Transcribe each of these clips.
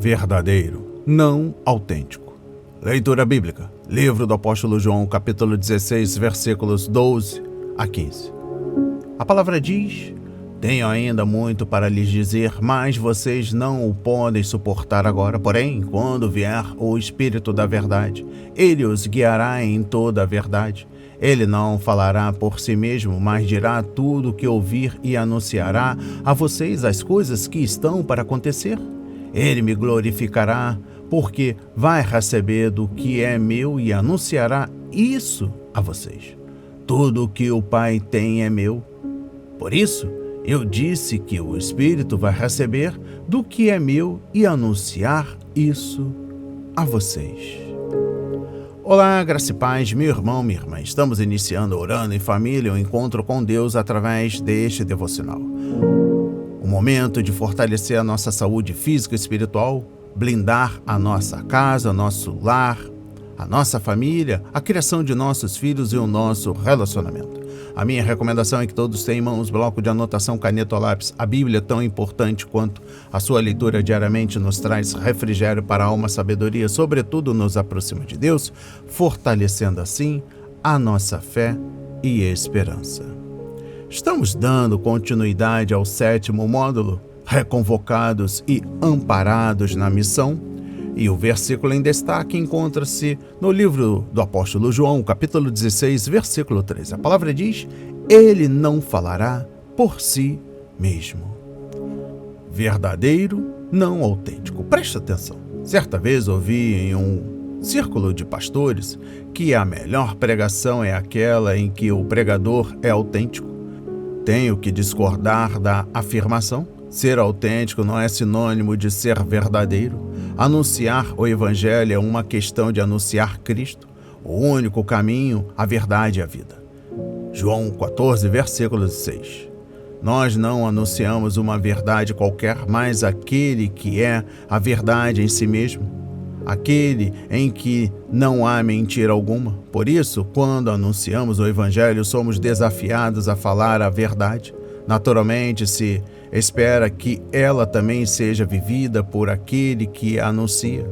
verdadeiro, não autêntico. Leitura bíblica, livro do apóstolo João, capítulo 16, versículos 12 a 15. A palavra diz: tenho ainda muito para lhes dizer, mas vocês não o podem suportar agora. Porém, quando vier o Espírito da verdade, ele os guiará em toda a verdade. Ele não falará por si mesmo, mas dirá tudo o que ouvir e anunciará a vocês as coisas que estão para acontecer. Ele me glorificará, porque vai receber do que é meu e anunciará isso a vocês. Tudo o que o Pai tem é meu. Por isso, eu disse que o Espírito vai receber do que é meu e anunciar isso a vocês. Olá, graça e paz, meu irmão, minha irmã. Estamos iniciando Orando em Família, um encontro com Deus através deste devocional. Um momento de fortalecer a nossa saúde física e espiritual, blindar a nossa casa, nosso lar, a nossa família, a criação de nossos filhos e o nosso relacionamento. A minha recomendação é que todos tenham em mãos bloco de anotação, caneta ou lápis. A Bíblia, tão importante quanto a sua leitura diariamente, nos traz refrigério para a alma, sabedoria, sobretudo nos aproxima de Deus, fortalecendo assim a nossa fé e esperança. Estamos dando continuidade ao 7º módulo, Reconvocados e Amparados na Missão, e o versículo em destaque encontra-se no livro do apóstolo João, capítulo 16, versículo 13. A palavra diz: ele não falará por si mesmo. Verdadeiro, não autêntico. Preste atenção. Certa vez ouvi em um círculo de pastores que a melhor pregação é aquela em que o pregador é autêntico. Tenho que discordar da afirmação. Ser autêntico não é sinônimo de ser verdadeiro. Anunciar o Evangelho é uma questão de anunciar Cristo, o único caminho, a verdade e a vida. João 14, versículo 6. Nós não anunciamos uma verdade qualquer, mas aquele que é a verdade em si mesmo, aquele em que não há mentira alguma. Por isso, quando anunciamos o Evangelho, somos desafiados a falar a verdade. Naturalmente, se espera que ela também seja vivida por aquele que a anuncia.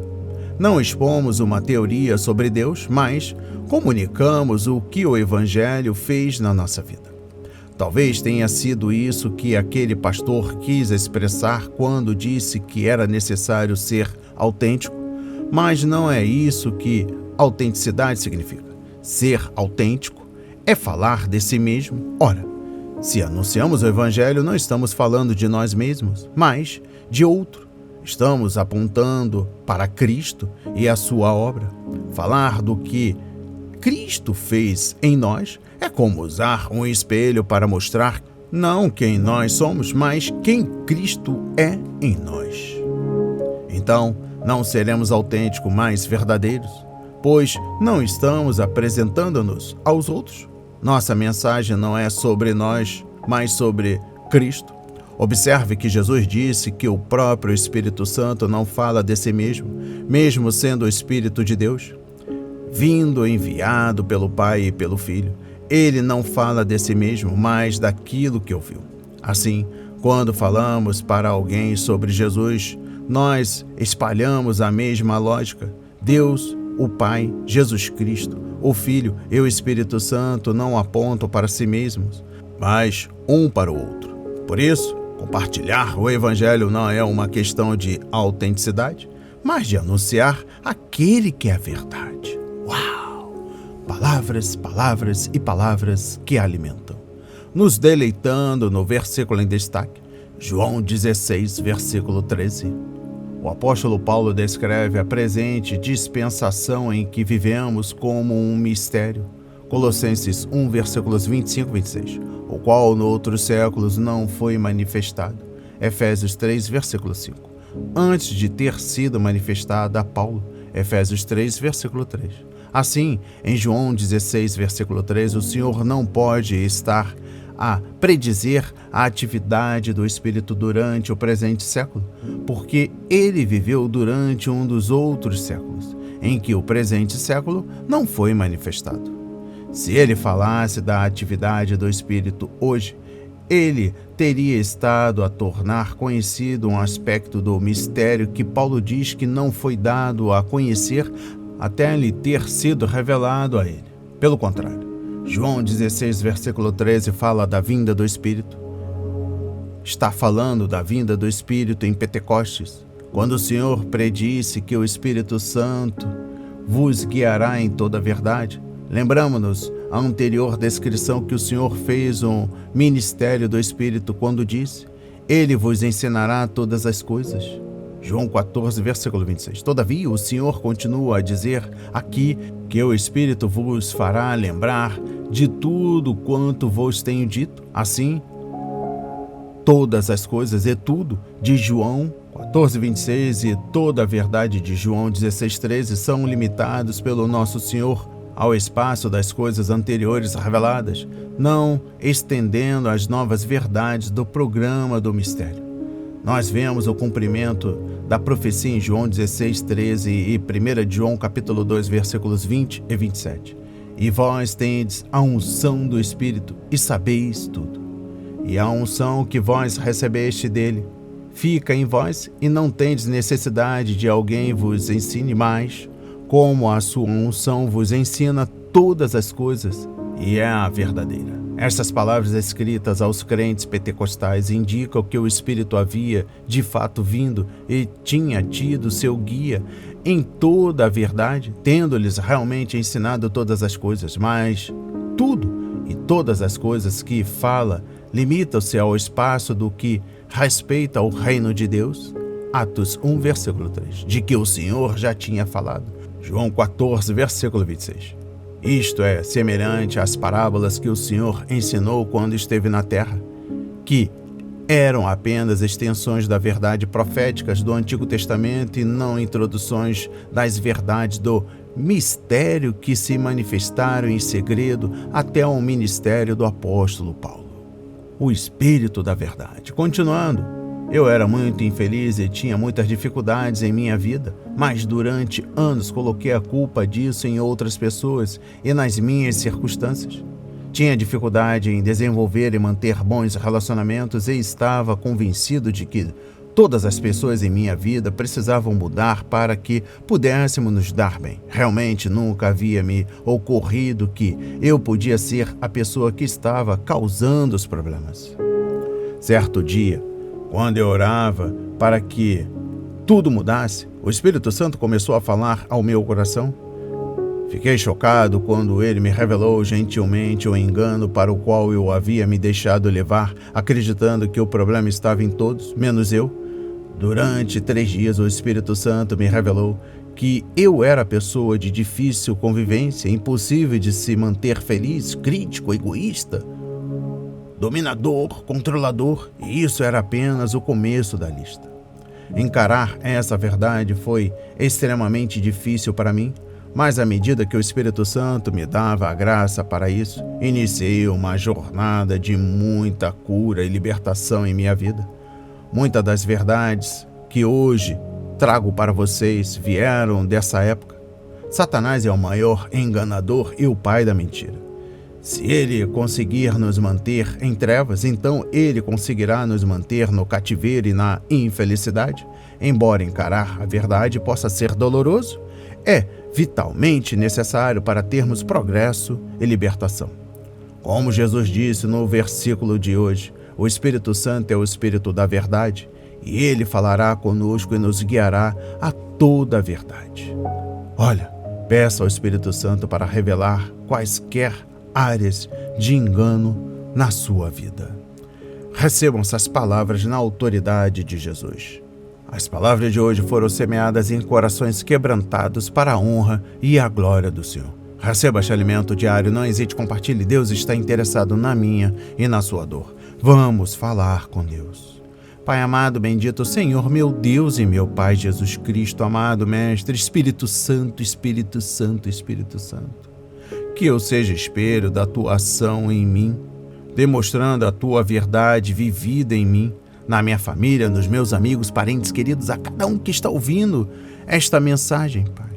Não expomos uma teoria sobre Deus, mas comunicamos o que o Evangelho fez na nossa vida. Talvez tenha sido isso que aquele pastor quis expressar quando disse que era necessário ser autêntico, mas não é isso que autenticidade significa. Ser autêntico é falar de si mesmo. Ora, se anunciamos o Evangelho, não estamos falando de nós mesmos, mas de outro. Estamos apontando para Cristo e a sua obra. Falar do que Cristo fez em nós é como usar um espelho para mostrar não quem nós somos, mas quem Cristo é em nós. Então, não seremos autênticos, mas verdadeiros, pois não estamos apresentando-nos aos outros. Nossa mensagem não é sobre nós, mas sobre Cristo. Observe que Jesus disse que o próprio Espírito Santo não fala de si mesmo, mesmo sendo o Espírito de Deus, vindo enviado pelo Pai e pelo Filho. Ele não fala de si mesmo, mas daquilo que ouviu. Assim, quando falamos para alguém sobre Jesus, nós espalhamos a mesma lógica. Deus, o Pai, Jesus Cristo, o Filho e o Espírito Santo não apontam para si mesmos, mas um para o outro. Por isso, compartilhar o Evangelho não é uma questão de autenticidade, mas de anunciar aquele que é a verdade. Uau! Palavras, palavras e palavras que alimentam. Nos deleitando no versículo em destaque, João 16, versículo 13. O apóstolo Paulo descreve a presente dispensação em que vivemos como um mistério. Colossenses 1, versículos 25 e 26, o qual no outros séculos não foi manifestado. Efésios 3, versículo 5. Antes de ter sido manifestada a Paulo. Efésios 3, versículo 3. Assim, em João 16, versículo 3, o Senhor não pode estar a predizer a atividade do Espírito durante o presente século, porque ele viveu durante um dos outros séculos, em que o presente século não foi manifestado. Se ele falasse da atividade do Espírito hoje, ele teria estado a tornar conhecido um aspecto do mistério que Paulo diz que não foi dado a conhecer até lhe ter sido revelado a ele. Pelo contrário, João 16, versículo 13 fala da vinda do Espírito. Está falando da vinda do Espírito em Pentecostes, quando o Senhor predisse que o Espírito Santo vos guiará em toda a verdade. Lembramos-nos a anterior descrição que o Senhor fez um ministério do Espírito quando disse: Ele vos ensinará todas as coisas. João 14, versículo 26. Todavia, o Senhor continua a dizer aqui que o Espírito vos fará lembrar de tudo quanto vos tenho dito. Assim, todas as coisas e tudo de João 14, 26 e toda a verdade de João 16, 13 são limitados pelo nosso Senhor ao espaço das coisas anteriores reveladas, não estendendo as novas verdades do programa do mistério. Nós vemos o cumprimento da profecia em João 16, 13 e 1 João capítulo 2, versículos 20 e 27. E vós tendes a unção do Espírito e sabeis tudo. E a unção que vós recebeste dele fica em vós e não tendes necessidade de alguém vos ensine mais, como a sua unção vos ensina todas as coisas e é a verdadeira. Estas palavras escritas aos crentes pentecostais indicam que o Espírito havia de fato vindo e tinha tido seu guia em toda a verdade, tendo-lhes realmente ensinado todas as coisas, mas tudo e todas as coisas que fala limitam-se ao espaço do que respeita ao reino de Deus. Atos 1, versículo 3, de que o Senhor já tinha falado. João 14, versículo 26. Isto é semelhante às parábolas que o Senhor ensinou quando esteve na terra, que eram apenas extensões da verdade proféticas do Antigo Testamento e não introduções das verdades do mistério que se manifestaram em segredo até o ministério do apóstolo Paulo. O Espírito da Verdade. Continuando, eu era muito infeliz e tinha muitas dificuldades em minha vida, mas durante anos coloquei a culpa disso em outras pessoas e nas minhas circunstâncias. Tinha dificuldade em desenvolver e manter bons relacionamentos e estava convencido de que todas as pessoas em minha vida precisavam mudar para que pudéssemos nos dar bem. Realmente nunca havia me ocorrido que eu podia ser a pessoa que estava causando os problemas. Certo dia, quando eu orava para que tudo mudasse, o Espírito Santo começou a falar ao meu coração. Fiquei chocado quando ele me revelou gentilmente o engano para o qual eu havia me deixado levar, acreditando que o problema estava em todos, menos eu. Durante 3 dias, o Espírito Santo me revelou que eu era pessoa de difícil convivência, impossível de se manter feliz, crítico, egoísta, dominador, controlador, e isso era apenas o começo da lista. Encarar essa verdade foi extremamente difícil para mim, mas à medida que o Espírito Santo me dava a graça para isso, iniciei uma jornada de muita cura e libertação em minha vida. Muitas das verdades que hoje trago para vocês vieram dessa época. Satanás é o maior enganador e o pai da mentira. Se ele conseguir nos manter em trevas, então ele conseguirá nos manter no cativeiro e na infelicidade. Embora encarar a verdade possa ser doloroso, é vitalmente necessário para termos progresso e libertação. Como Jesus disse no versículo de hoje, o Espírito Santo é o Espírito da verdade, e ele falará conosco e nos guiará a toda a verdade. Olha, peça ao Espírito Santo para revelar quaisquer áreas de engano na sua vida. Recebam essas palavras na autoridade de Jesus. As palavras de hoje foram semeadas em corações quebrantados para a honra e a glória do Senhor. Receba este alimento diário, não hesite, compartilhe. Deus está interessado na minha e na sua dor. Vamos falar com Deus. Pai amado, bendito Senhor, meu Deus e meu Pai Jesus Cristo, amado Mestre, Espírito Santo, Espírito Santo, Espírito Santo. Que eu seja espelho da tua ação em mim, demonstrando a tua verdade vivida em mim, na minha família, nos meus amigos, parentes queridos, a cada um que está ouvindo esta mensagem, Pai.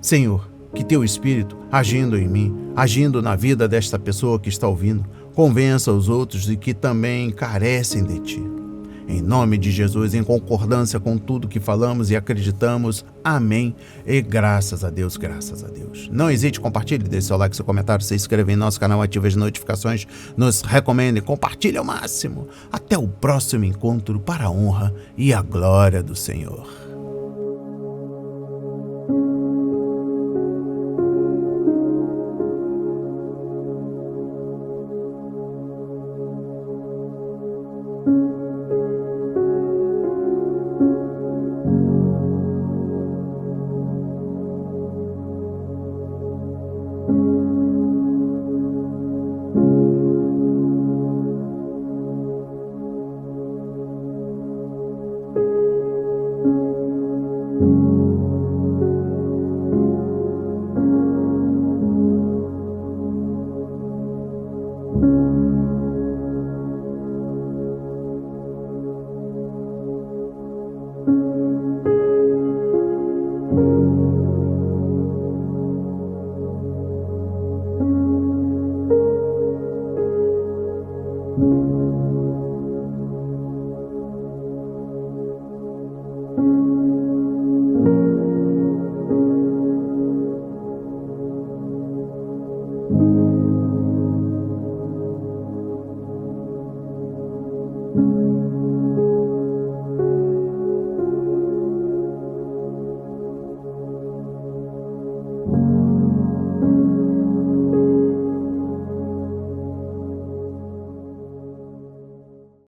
Senhor, que teu Espírito, agindo em mim, agindo na vida desta pessoa que está ouvindo, Convença os outros de que também carecem de ti. Em nome de Jesus, em concordância com tudo que falamos e acreditamos. Amém. E graças a Deus, graças a Deus. Não hesite, compartilhe, deixe seu like, seu comentário, se inscreva em nosso canal, ative as notificações, nos recomende, compartilhe ao máximo. Até o próximo encontro para a honra e a glória do Senhor.